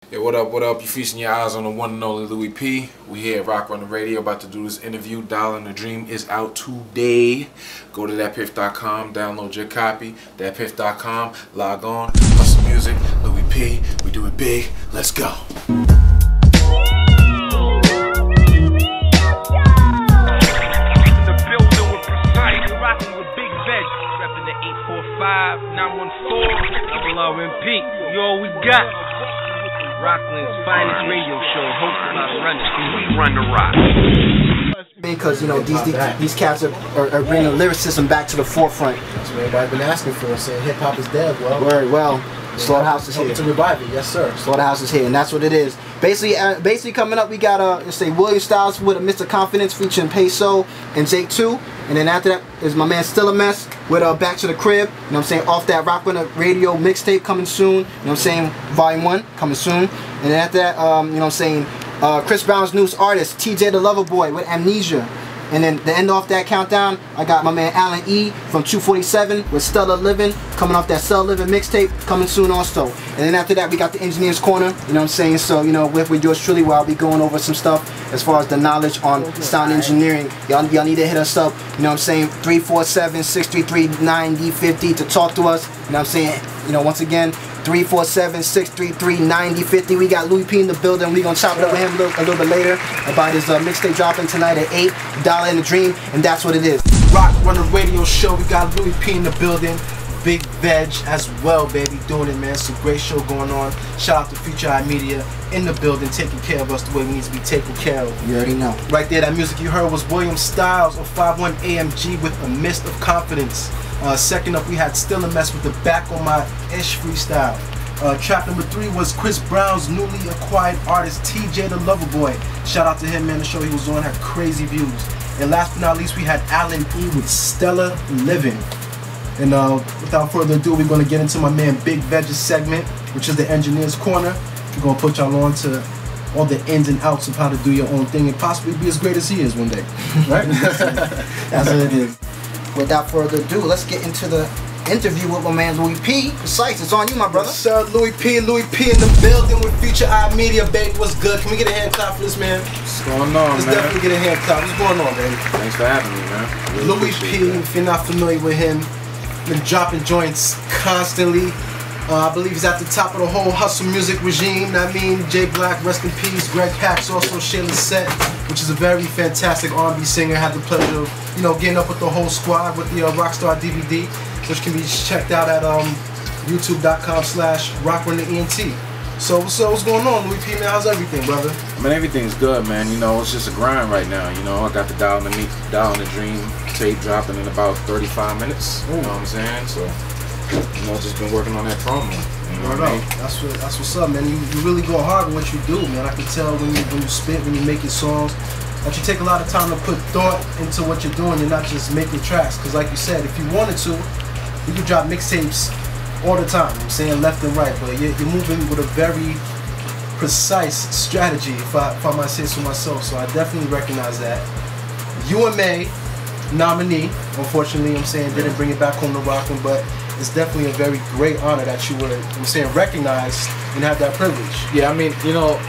Yo, what up, what up? You feasting your eyes on the one and only Louie P. We here at Roc Runna Radio about to do this interview. Dollar in the Dream is out today. Go to thatpiff.com, download your copy. Thatpiff.com, log on, hustle music, Louie P. We do it big. Let's go. In the building with Precice, rocking with Big Vegg, repping the 845, 914, double RMP. Yo, we got Rockland's finest radio show, hosted by the Runners. We run the rock. Because you know these cats are bringing lyricism back to the forefront. That's what everybody's been asking for, saying hip hop is dead. Well, very well. Slaughterhouse is here to revive it, yes sir. Slaughterhouse is here, and that's what it is. Basically coming up, we got let's say William Styles with a Mr. Confidence featuring Peso and Jake 2, and then after that is my man Still a Mess with Back to the Crib. You know what I'm saying? Off that Roc Runna Radio mixtape coming soon. You know what I'm saying? Volume 1 coming soon, and then after that, you know what I'm saying? Chris Brown's newest artist, TJ the Lover Boy with Amnesia. And then to end off that countdown, I got my man Alan E from 247 with Stellar Living, coming off that Stellar Living mixtape, coming soon also. And then after that, we got the Engineer's Corner, you know what I'm saying? So, you know, with yours truly, where I'll be going over some stuff as far as the knowledge on sound engineering. Y'all need to hit us up, you know what I'm saying? 347-633-9050 to talk to us, you know what I'm saying? You know, once again, 347-633-9050. We got Louie P in the building. We're going to chop it up with him a little bit later about his mixtape dropping tonight at 8, Dollar in the Dream, and that's what it is. Roc Runna Radio Show. We got Louie P in the building. Big Vegg as well, baby. Doing it, man. It's a great show going on. Shout out to Future Eye Media in the building, taking care of us the way we need to be taken care of. You already know. Right there, that music you heard was William Styles of 51 AMG with A Mist of Confidence. Second up, we had Still a Mess with the Back on My Ish freestyle. Track number 3 was Chris Brown's newly acquired artist TJ the Lover Boy. Shout out to him, man. The show he was on had crazy views. And last but not least, we had Alan E with Stellar Living. And without further ado, we're going to get into my man Big Vegg's segment, which is the Engineer's Corner. We're going to put y'all on to all the ins and outs of how to do your own thing and possibly be as great as he is one day. Right? That's what it is. Without further ado, let's get into the interview with my man Louie P. Precice, it's on you, my brother. Yes, sir, Louie P in the building with Future Eye Media, baby. What's good? Can we get a hand clap for this, man? What's going on, Let's man? definitely get a hand clap. What's going on, baby? Thanks for having me, man. Really Louie P, if you're not familiar with him, been dropping joints constantly. I believe he's at the top of the whole hustle music regime. I mean, Jay Black, rest in peace. Greg Hacks also sharing the set, which is a very fantastic R&B singer. Had the pleasure of, you know, getting up with the whole squad with the Rockstar DVD, which can be checked out at youtube.com/RocRunnaENT. So what's going on, Louie P, man? How's everything, brother? I mean, everything's good, man. You know, it's just a grind right now. You know, I got the Dollar in the Dream tape dropping in about 35 minutes. You know what I'm saying? So, you know, just been working on that promo. You know what I mean? That's what's up, man. You really go hard with what you do, man. I can tell when you spit, when you make your songs, that you take a lot of time to put thought into what you're doing. You're not just making tracks. Because like you said, if you wanted to, you could drop mixtapes all the time. I'm saying left and right, but you're moving with a very precise strategy, if I might say so myself. So I definitely recognize that. UMA nominee, unfortunately, I'm saying didn't bring it back home to Rockland, but it's definitely a very great honor that you were, I'm saying, recognized and have that privilege. Yeah, I mean, you know,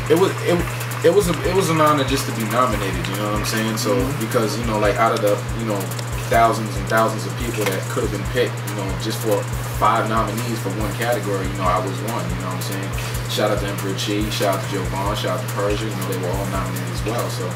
it was an honor just to be nominated. You know what I'm saying? So because, you know, like out of the, you know, thousands and thousands of people that could have been picked, you know, just for 5 nominees for one category, you know, I was one. You know what I'm saying? Shout out to Precice, shout out to Joe Bond, shout out to Persia. You know, they were all nominated as well. So,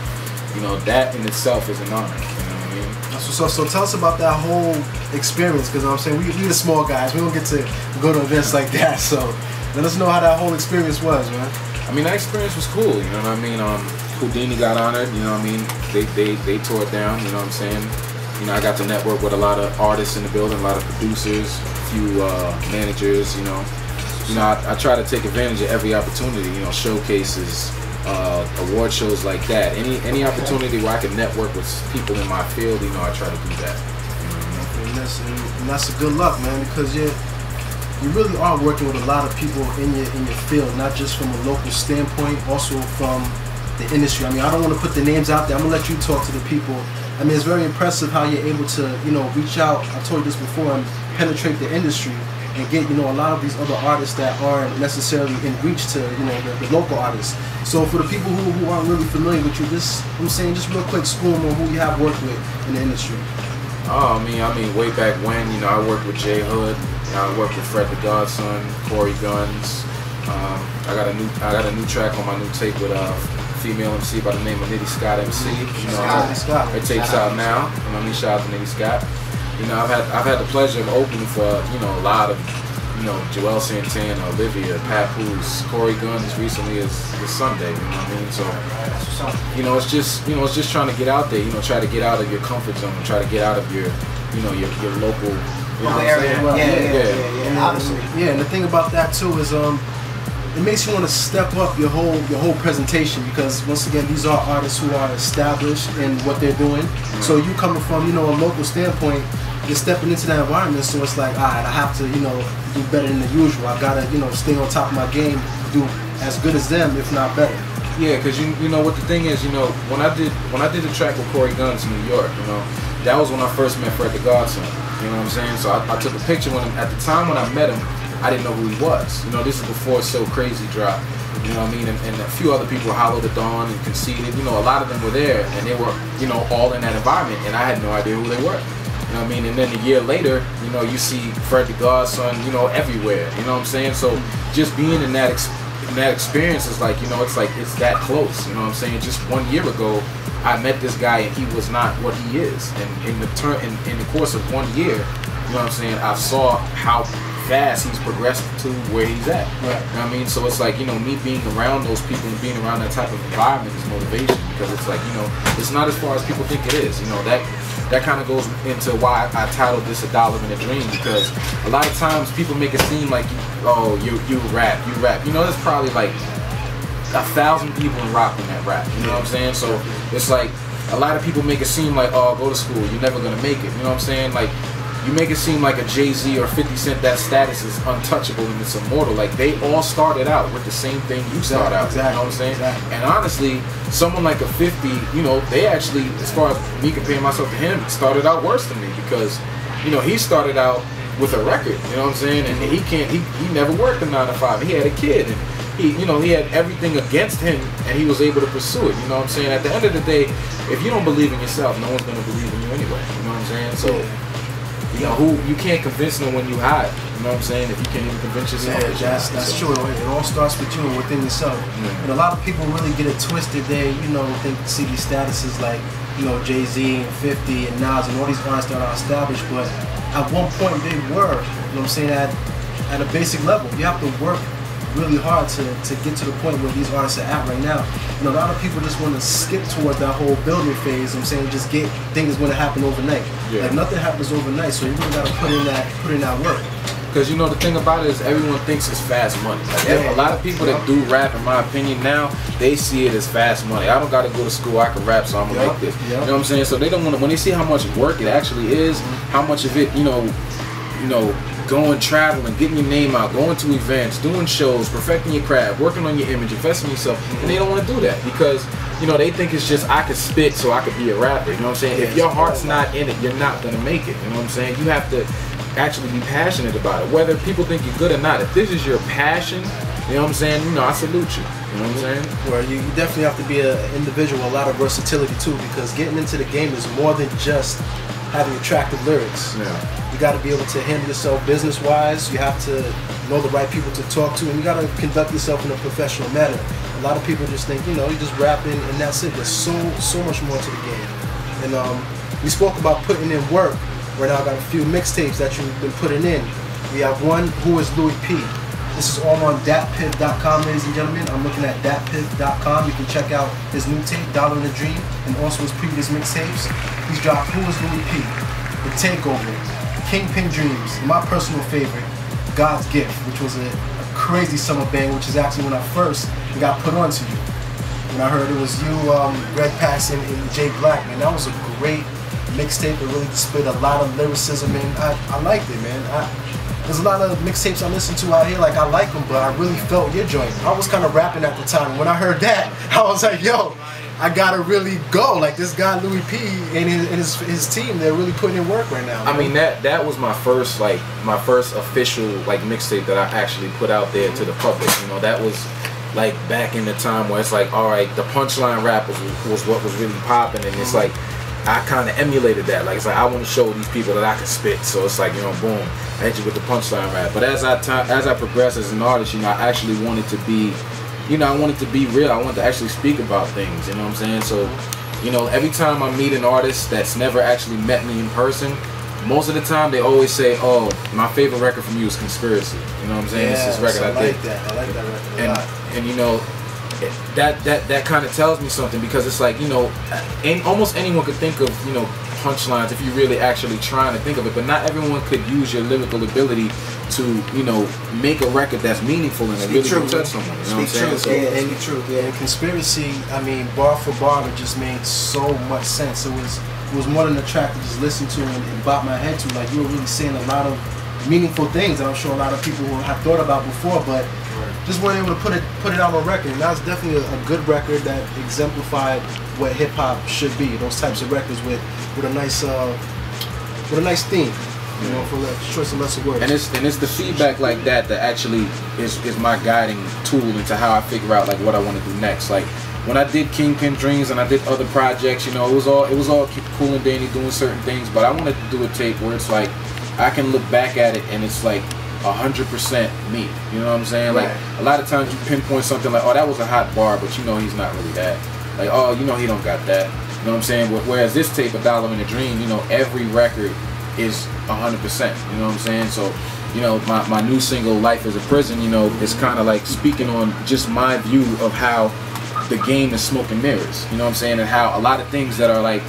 you know, that in itself is an honor. You know what I mean? That's what's up. So tell us about that whole experience, because I'm saying we the small guys, we don't get to go to events like that. So let us know how that whole experience was, man. I mean, that experience was cool. You know what I mean? Houdini got honored. You know what I mean? They tore it down. You know what I'm saying? You know, I got to network with a lot of artists in the building, a lot of producers, a few managers. You know, I try to take advantage of every opportunity. You know, showcases, award shows like that. Any opportunity where I can network with people in my field, you know, I try to do that. And that's a good luck, man, because you really are working with a lot of people in your field, not just from a local standpoint, also from the industry. I mean, I don't want to put the names out there. I'm gonna let you talk to the people. I mean, it's very impressive how you're able to, you know, reach out. I told you this before, and penetrate the industry and get, you know, a lot of these other artists that aren't necessarily in reach to, you know, the local artists. So for the people who aren't really familiar with you, just, I'm saying, just real quick, school them on who you have worked with in the industry. Oh, I mean, way back when, you know, I worked with J Hood, I worked with Fred the Godson, Corey Guns. I got a new track on my new tape with female MC by the name of Nitty Scott MC. You know, her tape's out now. You know, shout out to Nitty Scott. You know, I've had the pleasure of opening for, you know, a lot of, you know, Joel Santana, Olivia, Papoose, Corey Guns recently is Sunday. You know what I mean? So, you know, it's just trying to get out there. You know, try to get out of your comfort zone. Try to get out of your, you know, your local. You know area. Yeah, obviously. Yeah, and the thing about that too is it makes you want to step up your whole presentation, because once again, these are artists who are established in what they're doing. Mm-hmm. So you coming from, you know, a local standpoint, you're stepping into that environment, so it's like, all right, I have to, you know, do better than the usual. I gotta, you know, stay on top of my game, do as good as them, if not better. Yeah, because you know what the thing is, you know, when I did the track with Corey Guns in New York, you know, that was when I first met Fred the Godson. You know what I'm saying? So I took a picture with him. At the time when I met him, I didn't know who he was. You know, this is before So Crazy dropped. You know what I mean? And a few other people, Hollow the Dawn and Conceited, you know, a lot of them were there, and they were, you know, all in that environment, and I had no idea who they were. You know what I mean? And then a year later, you know, you see Fred the Godson, you know, everywhere. You know what I'm saying? So just being in that experience is like, you know, it's that close. You know what I'm saying? Just 1 year ago, I met this guy and he was not what he is. And in the course of 1 year, you know what I'm saying, I saw how fast he's progressed to where he's at. Right. You know what I mean? So it's like, you know, me being around those people and being around that type of environment is motivation, because it's like, you know, it's not as far as people think it is. You know, that kind of goes into why I titled this A Dollar in a Dream, because a lot of times people make it seem like, oh, you rap. You know, there's probably like 1,000 people in rock in that rap. You know what I'm saying? So it's like a lot of people make it seem like, oh, go to school, you're never gonna make it. You know what I'm saying? Like, you make it seem like a Jay-Z or 50 Cent, that status is untouchable and it's immortal. Like, they all started out with the same thing you start out with, you know what I'm saying? Exactly. And honestly, someone like a 50, you know, they actually, as far as me comparing myself to him, started out worse than me, because, you know, he started out with a record, you know what I'm saying? And he never worked a 9 to 5. He had a kid, and he had everything against him, and he was able to pursue it, you know what I'm saying? At the end of the day, if you don't believe in yourself, no one's gonna believe in you anyway, you know what I'm saying? So, you know, you can't convince no one you hide. You know what I'm saying? If you can't even convince yourself. Yeah, that's true. It all starts with you and within yourself. Yeah. And a lot of people really get it twisted. They, you know, see these statuses like, you know, Jay-Z and 50 and Nas and all these artists that are established, but at one point they were, you know what I'm saying, at a basic level. You have to work really hard to get to the point where these artists are at right now. You know, a lot of people just want to skip towards that whole building phase. I'm saying, just get things going to happen overnight. Yeah. Like, nothing happens overnight, so you really got to put in that work. Because, you know, the thing about it is everyone thinks it's fast money. Like, a lot of people that do rap, in my opinion now, they see it as fast money. I don't got to go to school, I can rap, so I'm going to make this. You know what I'm saying? So they don't want to, when they see how much work it actually is, how much of it, you know, going traveling, getting your name out, going to events, doing shows, perfecting your craft, working on your image, investing in yourself, and they don't want to do that because, you know, they think it's just, I could spit so I could be a rapper, you know what I'm saying? If your heart's not in it, you're not going to make it, you know what I'm saying? You have to actually be passionate about it, whether people think you're good or not. If this is your passion, you know what I'm saying, you know, I salute you, you know what I'm saying? Well, you definitely have to be an individual, a lot of versatility too, because getting into the game is more than just having attractive lyrics. Yeah. You got to be able to handle yourself business-wise. You have to know the right people to talk to, and you got to conduct yourself in a professional manner. A lot of people just think, you know, you're just rapping and that's it. There's so much more to the game. And we spoke about putting in work. Right now I got a few mixtapes that you've been putting in. We have one, Who is Louie P? This is all on datpiff.com, ladies and gentlemen. I'm looking at datpiff.com. You can check out his new tape, Dollar in a Dream, and also his previous mixtapes. He's dropped Who is Louie P? The Takeover, Kingpin Dreams, and my personal favorite, God's Gift, which was a crazy summer bang, which is actually when I first got put onto you. When I heard it was you, Greg Paxton, and Jay Black, man, that was a great mixtape. It really displayed a lot of lyricism, and I liked it, man. There's a lot of mixtapes I listen to out here, like I like them, but I really felt your joint. I was kind of rapping at the time. When I heard that, I was like, yo, I gotta really go. Like this guy Louie P and his team, they're really putting in work right now. I mean that was my first official like mixtape that I actually put out there to the public. You know, that was like back in the time where it's like, all right, the punchline rap was what was really popping, and it's like I kind of emulated that. Like it's like I want to show these people that I can spit. So it's like, you know, boom, I hit you with the punchline rap. But as I progressed as an artist, you know, I actually wanted to be, you know, I wanted to be real. I wanted to actually speak about things. You know what I'm saying? So, you know, every time I meet an artist that's never actually met me in person, most of the time they always say, "Oh, my favorite record from you is Conspiracy." You know what I'm saying? Yeah, this is record I did. I like that record a lot. And you know, that kind of tells me something, because it's like, you know, almost anyone could think of, you know, punchlines if you really actually trying to think of it, but not everyone could use your lyrical ability to, you know, make a record that's meaningful and really touch someone. You know what I'm saying? So, yeah, and true. Yeah, and Conspiracy, I mean, bar for bar, it just made so much sense. It was more than a track to just listen to and bop my head to. Like, you were really saying a lot of meaningful things that I'm sure a lot of people have thought about before, but just weren't able to put it out on record. And that was definitely a good record that exemplified what hip hop should be. Those types of records with a nice theme. You know, for choice of lesser words. And it's the feedback like that actually is my guiding tool into how I figure out like what I want to do next. Like when I did Kingpin Dreams and I did other projects, you know, it was all cool and dandy doing certain things, but I wanted to do a tape where it's like I can look back at it and it's like 100% me. You know what I'm saying? Like a lot of times you pinpoint something like, oh, that was a hot bar, but you know he's not really that. Like, oh, you know he don't got that. You know what I'm saying? Whereas this tape, A Dollar in a Dream, you know, every record is 100%. You know what I'm saying? So, you know, my new single, Life is a Prison, you know, is kind of like speaking on just my view of how the game is smoke and mirrors. You know what I'm saying? And how a lot of things that are like,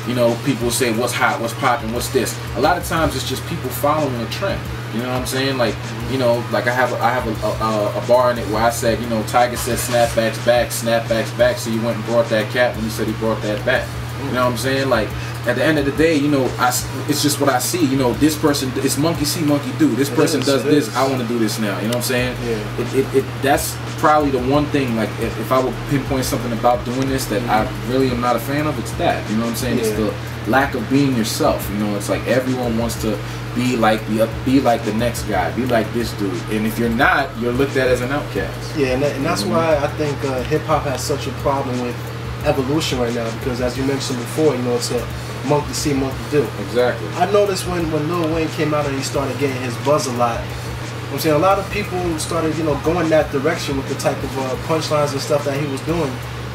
you know, people say what's hot, what's popping, what's this. A lot of times it's just people following a trend. You know what I'm saying? Like, you know, like I have a bar in it where I said, you know, Tiger said snapbacks back, so you went and brought that cat when he said he brought that back. You know what I'm saying? Like, at the end of the day, you know, it's just what I see. You know, this person, it's monkey see, monkey do. This person does this, I want to do this now. You know what I'm saying? Yeah. That's probably the one thing, like, if I would pinpoint something about doing this that I really am not a fan of, it's that. You know what I'm saying? Yeah. It's the lack of being yourself. You know, it's like everyone wants to be like the next guy, be like this dude, and if you're not, you're looked at as an outcast. Yeah, and that's why I think hip hop has such a problem with evolution right now, because as you mentioned before, you know, it's a monkey see, monkey do. Exactly. I noticed when Lil Wayne came out and he started getting his buzz a lot, I'm saying a lot of people started, you know, going that direction with the type of punchlines and stuff that he was doing.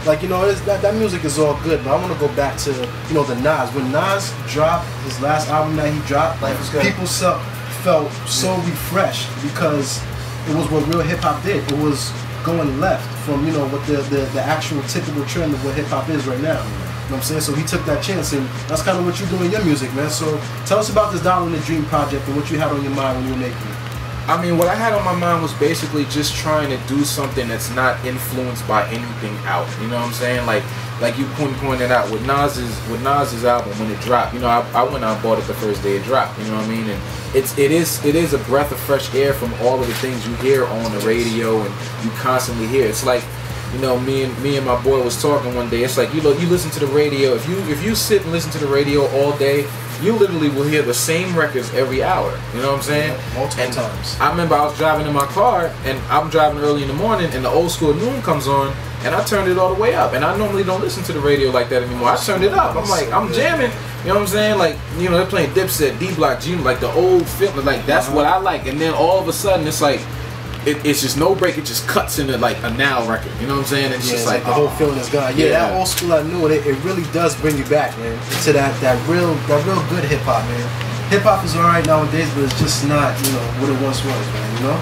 Like, you know, that music is all good, but I want to go back to, you know, the Nas. When Nas dropped his last album that he dropped, like, people felt so refreshed because it was what real hip hop did. It was going left from, you know, what the actual typical trend of what hip hop is right now. You know what I'm saying? So he took that chance, and that's kind of what you do in your music, man. So tell us about this Dollar in the Dream project and what you had on your mind when you were making it. I mean, what I had on my mind was basically just trying to do something that's not influenced by anything out. You know what I'm saying? Like you pointed out with Nas's album when it dropped. You know, I went out and bought it the first day it dropped. You know what I mean? And it is a breath of fresh air from all of the things you hear on the radio and you constantly hear. It's like, you know, me and my boy was talking one day. It's like, you know, you listen to the radio. If you sit and listen to the radio all day, you literally will hear the same records every hour. You know what I'm saying? Yeah, multiple times. I remember I was driving in my car, and I'm driving early in the morning, and the Old School Noon comes on, and I turned it all the way up. And I normally don't listen to the radio like that anymore. I turned it up. I'm like, I'm jamming. You know what I'm saying? Like, you know, they're playing Dipset, D-Block, G, like the old film. Like, that's what I like. And then all of a sudden, it's like, it's just no break. It just cuts into like a now record. You know what I'm saying? It's just like the whole feeling is gone. Yeah, that Old School I knew it. It really does bring you back, man, to that real good hip hop, man. Hip hop is alright nowadays, but it's just not, you know, what it once was, man. You know?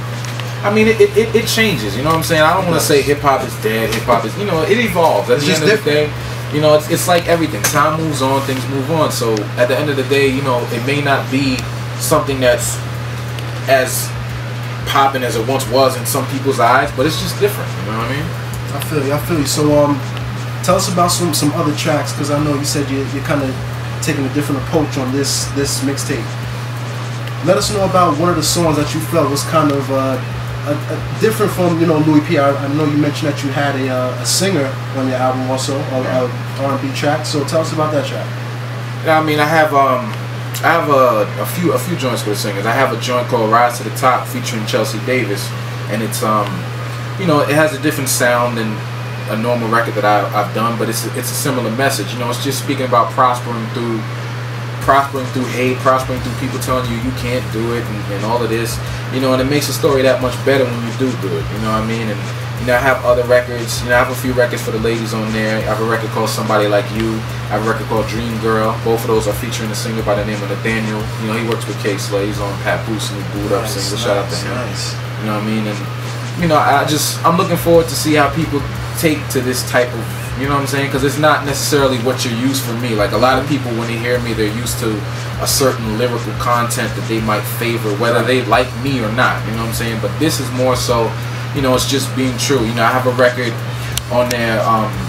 I mean, it changes. You know what I'm saying? I don't want to say hip hop is dead. Hip hop is, you know, it evolves. At the end of the day, you know, it's like everything. Time moves on, things move on. So at the end of the day, you know, it may not be something that's as popping as it once was in some people's eyes, but it's just different. You know what I mean? I feel you. So tell us about some other tracks, because I know you said you're kind of taking a different approach on this mixtape. Let us know about one of the songs that you felt was kind of different from, you know, Louie P. I know you mentioned that you had a singer on your album also, a R&B track. So tell us about that track. Yeah, I mean, I have a few joints for the singers. I have a joint called "Rise to the Top" featuring Chelsea Davis, and it's you know, it has a different sound than a normal record that I've done, but it's a similar message. You know, it's just speaking about prospering through hate, prospering through people telling you can't do it, and all of this. You know, and it makes the story that much better when you do it. You know what I mean? And you know, I have other records. You know, I have a few records for the ladies on there. I have a record called "Somebody Like You." I have a record called "Dream Girl." Both of those are featuring a singer by the name of Nathaniel. You know, he works with K-Slay. He's on Pat Boost and Booed Up single. Shout out to him. You know what I mean? And you know, I'm looking forward to see how people take to this type of, you know what I'm saying? Because it's not necessarily what you're used from me. Like a lot of people, when they hear me, they're used to a certain lyrical content that they might favor, whether they like me or not. You know what I'm saying? But this is more so, you know, it's just being true. You know, I have a record on there,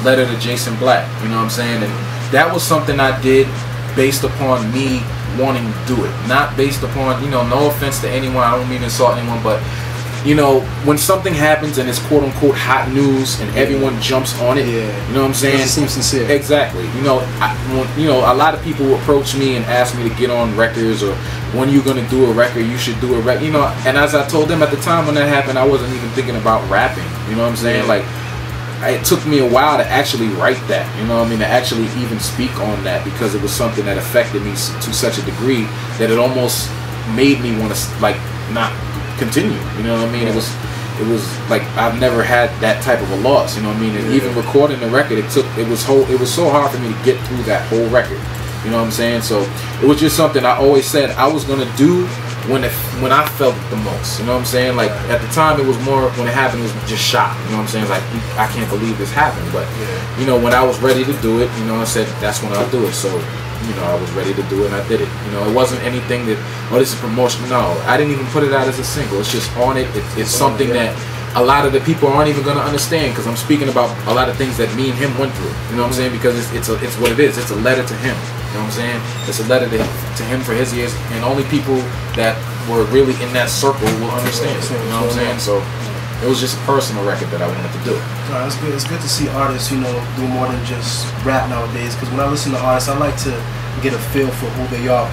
Letter to Jason Black. You know what I'm saying? And that was something I did based upon me wanting to do it, not based upon, you know, no offense to anyone. I don't mean to insult anyone, but you know, when something happens and it's quote unquote hot news and everyone jumps on it, you know what I'm saying? It seems sincere. Exactly. You know, a lot of people approach me and ask me to get on records, or when you're gonna do a record, you should do a record. You know, and as I told them at the time when that happened, I wasn't even thinking about rapping. You know what I'm saying? Like, it took me a while to actually write that. You know what I mean? To actually even speak on that, because it was something that affected me to such a degree that it almost made me want to like not continue. You know what I mean? It was like I've never had that type of a loss. You know what I mean? And even recording the record, it was so hard for me to get through that whole record. You know what I'm saying? So it was just something I always said I was gonna do when I felt it the most. You know what I'm saying? Like at the time, it was more, when it happened, it was just shock. You know what I'm saying? Like, I can't believe this happened. But you know, when I was ready to do it, you know, I said that's when I'll do it. So you know, I was ready to do it and I did it. You know, it wasn't anything that, oh, this is promotion. No, I didn't even put it out as a single. It's just on it. It's something that a lot of the people aren't even going to understand, because I'm speaking about a lot of things that me and him went through. You know what I'm saying? Because it's what it is. It's a letter to him. You know what I'm saying? It's a letter to him for his years, and only people that were really in that circle will understand. You know what I'm saying? So it was just a personal record that I wanted to do. No, it's good. It's good to see artists, you know, do more than just rap nowadays. Because when I listen to artists, I like to get a feel for who they are.